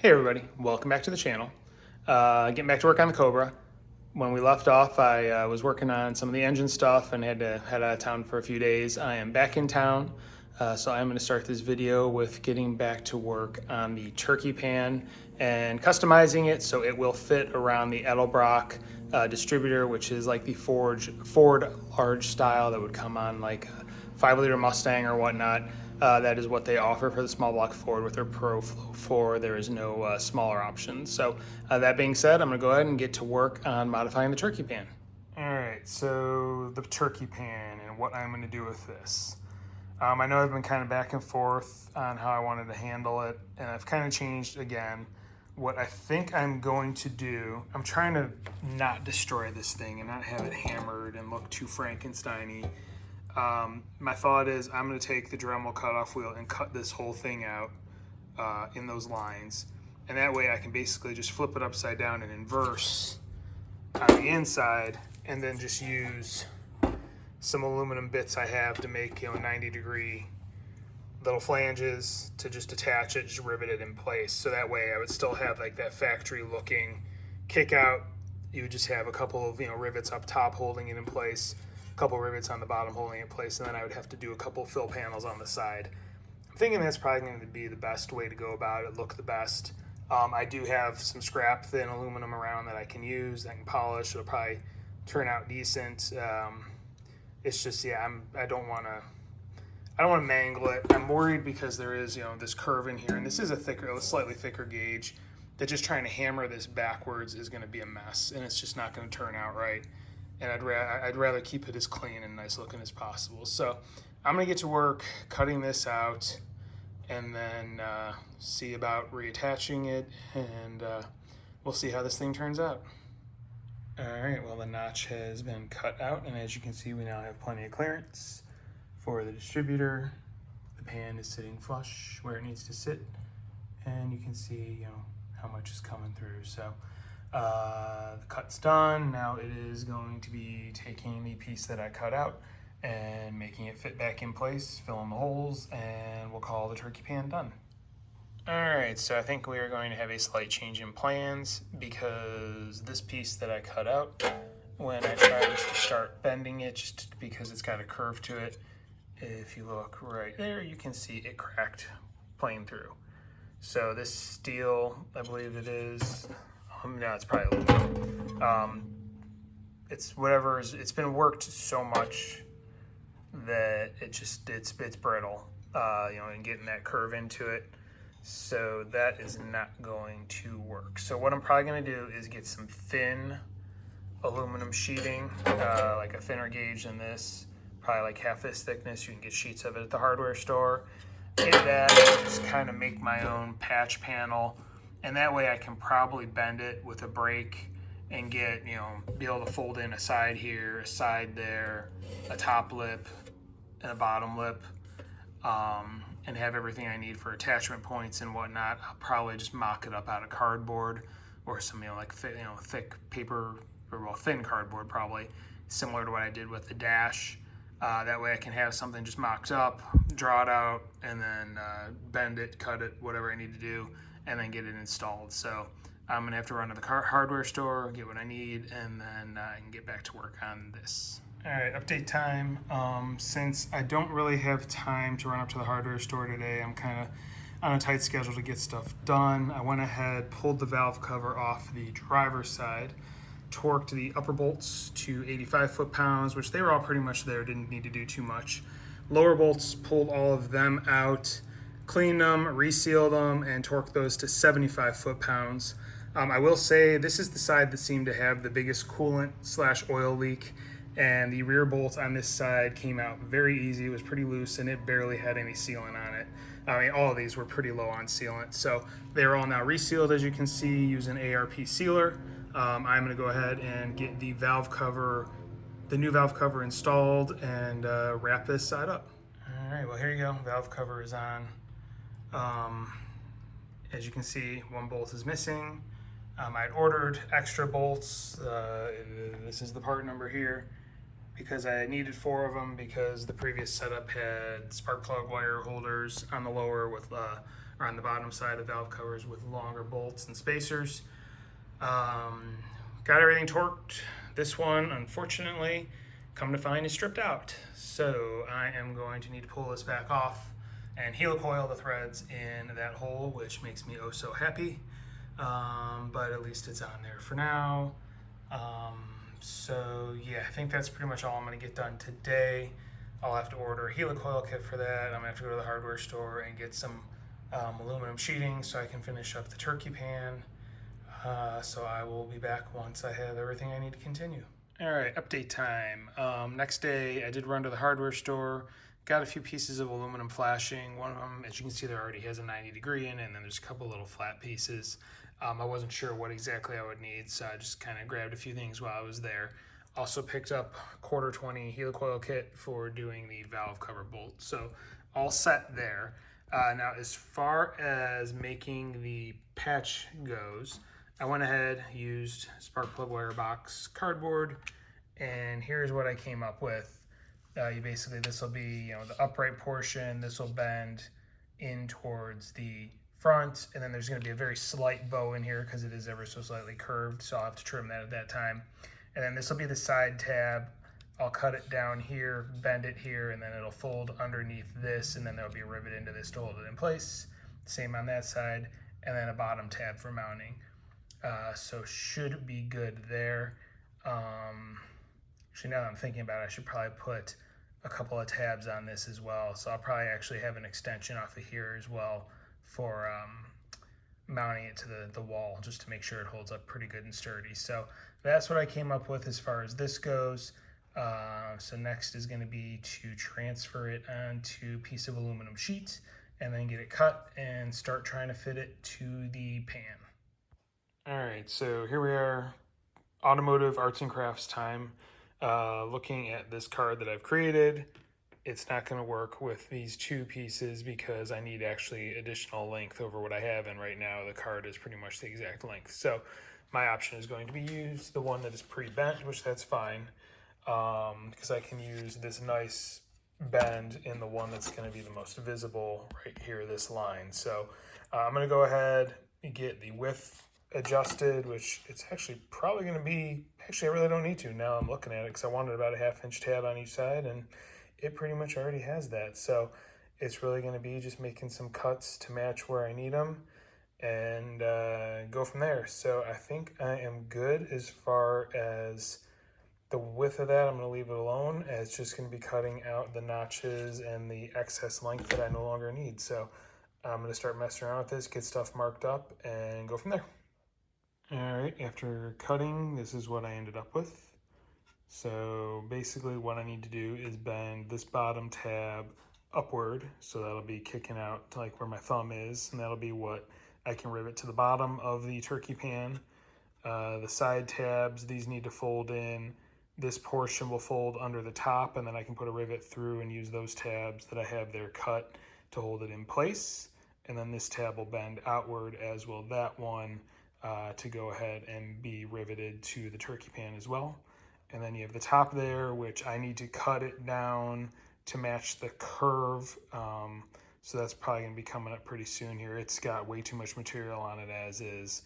Hey everybody, welcome back to the channel. Getting back to work on the Cobra. When we left off, I was working on some of the engine stuff and had to head out of town for a few days. I am back in town, so I'm going to start this video with getting back to work on the turkey pan and customizing it so it will fit around the Edelbrock distributor, which is like the Ford large style that would come on like a 5-liter Mustang or whatnot. That is what they offer for the small block Ford with their Pro Flow 4. There is no smaller options. So that being said, I'm going to go ahead and get to work on modifying the turkey pan. All right, so the turkey pan and what I'm going to do with this. I know I've been kind of back and forth on how I wanted to handle it, and I've kind of changed again. What I think I'm going to do, I'm trying to not destroy this thing and not have it hammered and look too Frankenstein-y. My thought is I'm going to take the Dremel cutoff wheel and cut this whole thing out in those lines. And that way I can basically just flip it upside down and inverse on the inside and then just use some aluminum bits I have to make 90-degree little flanges to just attach it, just rivet it in place. So that way I would still have like that factory looking kick out. You would just have a couple of rivets up top holding it in place, a couple rivets on the bottom holding it in place, and then I would have to do a couple fill panels on the side. I'm thinking that's probably going to be the best way to go about it, look the best. I do have some scrap thin aluminum around that I can use, I can polish. It'll probably turn out decent. It's just, yeah, I don't want to mangle it. I'm worried because there is, this curve in here, and this is a slightly thicker gauge, that just trying to hammer this backwards is going to be a mess, and it's just not going to turn out right. And I'd rather keep it as clean and nice looking as possible. So I'm going to get to work cutting this out and then see about reattaching it, and we'll see how this thing turns out. All right, well, the notch has been cut out, and as you can see, we now have plenty of clearance for the distributor. The pan is sitting flush where it needs to sit, and you can see how much is coming through. So the cut's done. Now it is going to be taking the piece that I cut out and making it fit back in place, filling the holes, and we'll call the turkey pan done. All right, so I think we are going to have a slight change in plans because this piece that I cut out, when I tried to start bending it, just because it's got a curve to it, if you look right there, you can see it cracked plain through. So this steel, I believe it is, no, it's probably aluminum. It's whatever, it's been worked so much that it's brittle, and getting that curve into it. So that is not going to work. So what I'm probably going to do is get some thin aluminum sheeting, like a thinner gauge than this, probably like half this thickness. You can get sheets of it at the hardware store. Get that and just kind of make my own patch panel, and that way I can probably bend it with a brake and get, be able to fold in a side here, a side there, a top lip, and a bottom lip. And have everything I need for attachment points and whatnot. I'll probably just mock it up out of cardboard or some thick paper, or thin cardboard, probably similar to what I did with the dash. That way I can have something just mocked up, draw it out, and then bend it, cut it, whatever I need to do, and then get it installed. So I'm gonna have to run to the hardware store, get what I need, and then I can get back to work on this. All right, update time. Since I don't really have time to run up to the hardware store today, I'm kind of on a tight schedule to get stuff done. I went ahead, pulled the valve cover off the driver's side, torqued the upper bolts to 85 foot-pounds, which they were all pretty much there, didn't need to do too much. Lower bolts, pulled all of them out, cleaned them, resealed them, and torqued those to 75 foot-pounds. I will say this is the side that seemed to have the biggest coolant/oil leak, and the rear bolt on this side came out very easy. It was pretty loose, and it barely had any sealant on it. I mean, all of these were pretty low on sealant. So they're all now resealed, as you can see, using ARP sealer. I'm gonna go ahead and get the valve cover, the new valve cover installed, and wrap this side up. All right, well, here you go. Valve cover is on. As you can see, one bolt is missing. I'd ordered extra bolts. This is the part number here, because I needed 4 of them because the previous setup had spark plug wire holders on the lower with or on the bottom side of the valve covers with longer bolts and spacers. Got everything torqued. This one, unfortunately, come to find, is stripped out. So I am going to need to pull this back off and helicoil the threads in that hole, which makes me oh so happy. But at least it's on there for now. So yeah, I think that's pretty much all I'm going to get done today. I'll have to order a helicoil kit for that. I'm going to have to go to the hardware store and get some aluminum sheeting so I can finish up the turkey pan. So I will be back once I have everything I need to continue. All right, update time. Next day, I did run to the hardware store, got a few pieces of aluminum flashing. One of them, as you can see, there already has a 90-degree in it, and then there's a couple little flat pieces. I wasn't sure what exactly I would need, so I just kind of grabbed a few things while I was there. Also picked up a 1/4-20 helicoil kit for doing the valve cover bolt. So all set there. Now, as far as making the patch goes, I went ahead, used spark plug wire box cardboard, and here's what I came up with. Basically, this will be, the upright portion. This will bend in towards the front, and then there's going to be a very slight bow in here because it is ever so slightly curved, so I'll have to trim that at that time. And then this will be the side tab. I'll cut it down here, bend it here, and then it'll fold underneath this, and then there'll be a rivet into this to hold it in place. Same on that side, and then a bottom tab for mounting. So should be good there. Actually, now that I'm thinking about it, I should probably put a couple of tabs on this as well. So I'll probably actually have an extension off of here as well for mounting it to the wall, just to make sure it holds up pretty good and sturdy. So that's what I came up with as far as this goes. So next is going to be to transfer it onto a piece of aluminum sheet and then get it cut and start trying to fit it to the pan. All right, so here we are, automotive arts and crafts time. Looking at this card that I've created, it's not going to work with these two pieces because I need actually additional length over what I have, and right now the card is pretty much the exact length. So my option is going to be use the one that is pre-bent, which that's fine, because I can use this nice bend in the one that's going to be the most visible right here, this line. So I'm going to go ahead and get the width adjusted, which it's actually probably going to be, actually I really don't need to now I'm looking at it, because I wanted about a 1/2 inch tab on each side, and it pretty much already has that. So it's really going to be just making some cuts to match where I need them and go from there. So I think I am good as far as the width of that. I'm going to leave it alone, as it's just going to be cutting out the notches and the excess length that I no longer need. So I'm going to start messing around with this, get stuff marked up, and go from there. All right, after cutting, this is what I ended up with. So basically what I need to do is bend this bottom tab upward, so that'll be kicking out to like where my thumb is, and that'll be what I can rivet to the bottom of the turkey pan. The side tabs, these need to fold in. This portion will fold under the top, and then I can put a rivet through and use those tabs that I have there cut to hold it in place. And then this tab will bend outward, as will that one, to go ahead and be riveted to the turkey pan as well. And then you have the top there, which I need to cut it down to match the curve. So that's probably going to be coming up pretty soon here. It's got way too much material on it as is.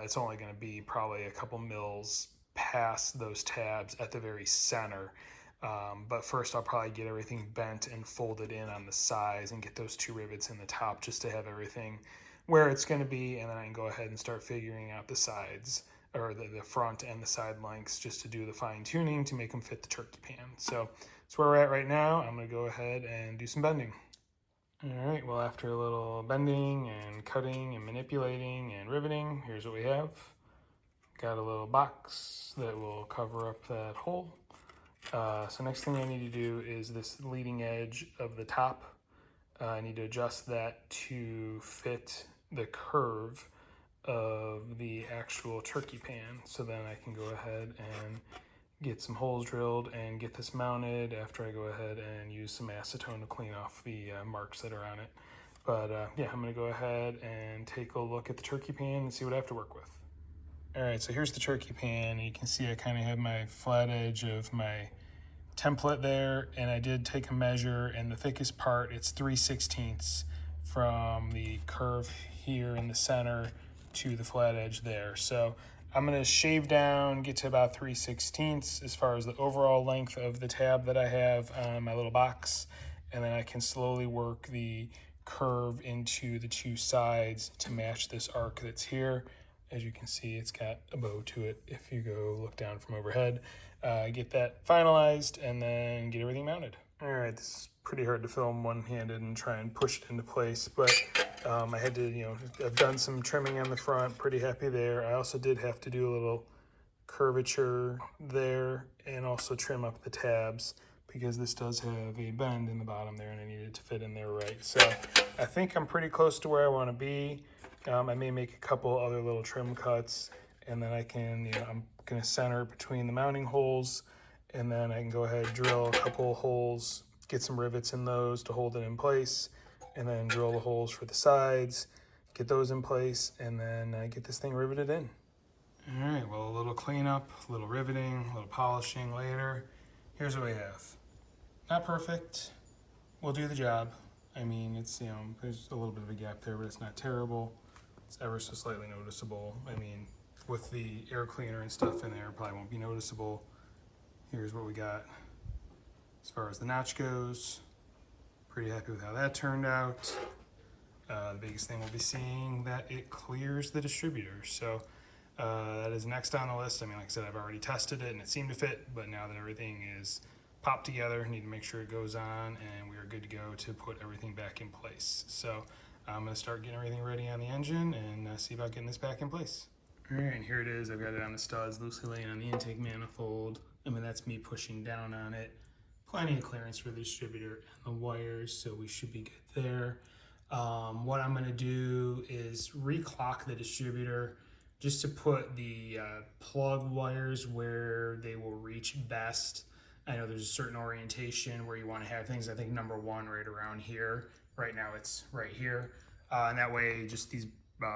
It's only going to be probably a couple mils past those tabs at the very center. But first I'll probably get everything bent and folded in on the sides and get those two rivets in the top just to have everything where it's going to be, and then I can go ahead and start figuring out the sides, or the front and the side lengths, just to do the fine tuning to make them fit the turkey pan. So that's where we're at right now. I'm going to go ahead and do some bending. All right, well, after a little bending and cutting and manipulating and riveting, here's what we have. Got a little box that will cover up that hole. So next thing I need to do is this leading edge of the top. I need to adjust that to fit the curve of the actual turkey pan. So then I can go ahead and get some holes drilled and get this mounted after I go ahead and use some acetone to clean off the marks that are on it. But yeah, I'm going to go ahead and take a look at the turkey pan and see what I have to work with. All right, so here's the turkey pan. You can see I kind of have my flat edge of my template there, and I did take a measure, and the thickest part, it's 3/16 from the curve here in the center to the flat edge there. So I'm gonna shave down, get to about 3/16 as far as the overall length of the tab that I have on my little box. And then I can slowly work the curve into the two sides to match this arc that's here. As you can see, it's got a bow to it if you go look down from overhead. Get that finalized and then get everything mounted. All right, this is pretty hard to film one-handed and try and push it into place, but I had to, I've done some trimming on the front, pretty happy there. I also did have to do a little curvature there and also trim up the tabs because this does have a bend in the bottom there and I need it to fit in there right. So I think I'm pretty close to where I want to be. I may make a couple other little trim cuts and then I can, I'm going to center between the mounting holes and then I can go ahead and drill a couple holes, get some rivets in those to hold it in place, and then drill the holes for the sides, get those in place, and then get this thing riveted in. All right, well, a little cleanup, a little riveting, a little polishing later. Here's what we have. Not perfect. We'll do the job. I mean, it's, there's a little bit of a gap there, but it's not terrible. It's ever so slightly noticeable. I mean, with the air cleaner and stuff in there, it probably won't be noticeable. Here's what we got as far as the notch goes. Pretty happy with how that turned out. The biggest thing we'll be seeing that it clears the distributor. So that is next on the list. I mean, like I said, I've already tested it and it seemed to fit, but now that everything is popped together, I need to make sure it goes on and we are good to go to put everything back in place. So I'm gonna start getting everything ready on the engine and see about getting this back in place. All right, and here it is. I've got it on the studs, loosely laying on the intake manifold. I mean, that's me pushing down on it. Plenty of clearance for the distributor and the wires, so we should be good there. What I'm gonna do is reclock the distributor just to put the plug wires where they will reach best. I know there's a certain orientation where you wanna have things, I think number 1 right around here. Right now it's right here. And that way, just these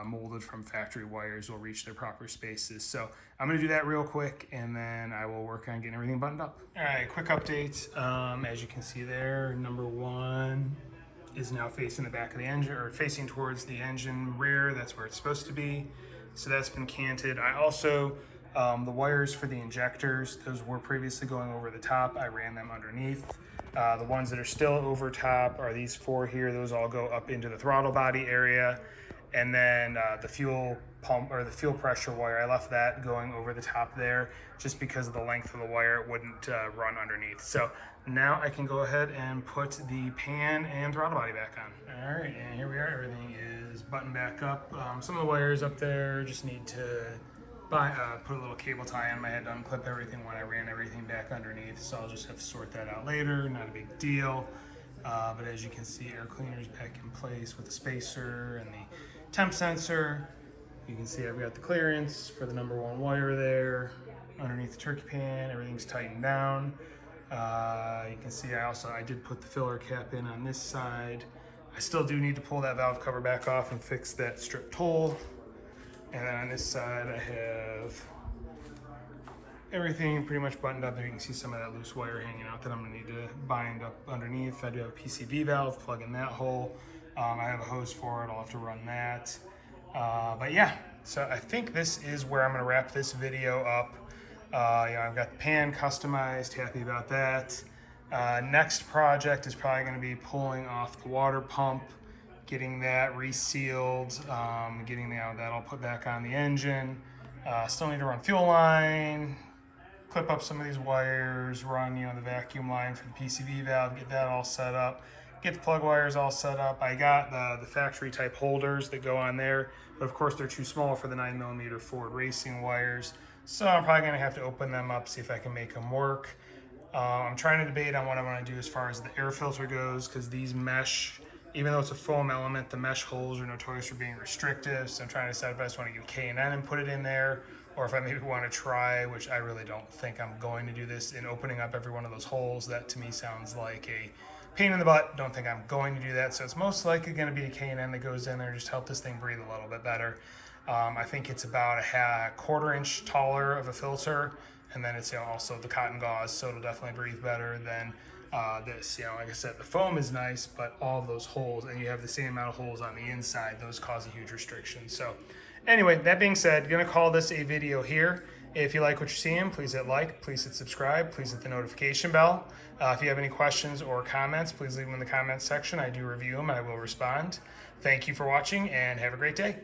molded from factory wires will reach their proper spaces. So I'm gonna do that real quick and then I will work on getting everything buttoned up. All right, quick update. As you can see there, number 1 is now facing the back of the engine, or facing towards the engine rear. That's where it's supposed to be. So that's been canted. I also, the wires for the injectors, those were previously going over the top. I ran them underneath. The ones that are still over top are these 4 here. Those all go up into the throttle body area. And then the fuel pump or the fuel pressure wire, I left that going over the top there just because of the length of the wire. It wouldn't run underneath. So now I can go ahead and put the pan and throttle body back on. All right, and here we are. Everything is buttoned back up. Some of the wires up there just need to put a little cable tie on. I had to unclip everything when I ran everything back underneath, so I'll just have to sort that out later. Not a big deal. But as you can see, air cleaner's back in place with the spacer and the temp sensor. You can see I've got the clearance for the number 1 wire there underneath the turkey pan. Everything's tightened down. You can see I did put the filler cap in on this side. I still do need to pull that valve cover back off and fix that stripped hole. And then on this side I have everything pretty much buttoned up there. You can see some of that loose wire hanging out that I'm gonna need to bind up underneath. I do have a PCV valve, plug in that hole. I have a hose for it, I'll have to run that. But yeah, so I think this is where I'm gonna wrap this video up. I've got the pan customized, happy about that. Next project is probably gonna be pulling off the water pump, getting that resealed, getting that all put back on the engine. Still need to run fuel line, clip up some of these wires, run the vacuum line for the PCV valve, get that all set up, get the plug wires all set up. I got the factory type holders that go on there, but of course they're too small for the 9mm Ford racing wires. So I'm probably gonna have to open them up, see if I can make them work. I'm trying to debate on what I wanna do as far as the air filter goes, because these mesh, even though it's a foam element, the mesh holes are notorious for being restrictive. So I'm trying to decide if I just want to give K&N and put it in there, or if I maybe want to try, which I really don't think I'm going to do this, in opening up every one of those holes. That to me sounds like a pain in the butt. Don't think I'm going to do that. So it's most likely going to be a K&N that goes in there, just help this thing breathe a little bit better. I think it's about a quarter-inch taller of a filter, and then it's also the cotton gauze, so it'll definitely breathe better than this. You know, like I said, the foam is nice, but all of those holes, and you have the same amount of holes on the inside, those cause a huge restriction. So anyway, that being said, gonna call this a video here. If you like what you're seeing, please hit like, please hit subscribe, please hit the notification bell. If you have any questions or comments, please leave them in the comments section. I do review them and I will respond. Thank you for watching and have a great day.